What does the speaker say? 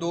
2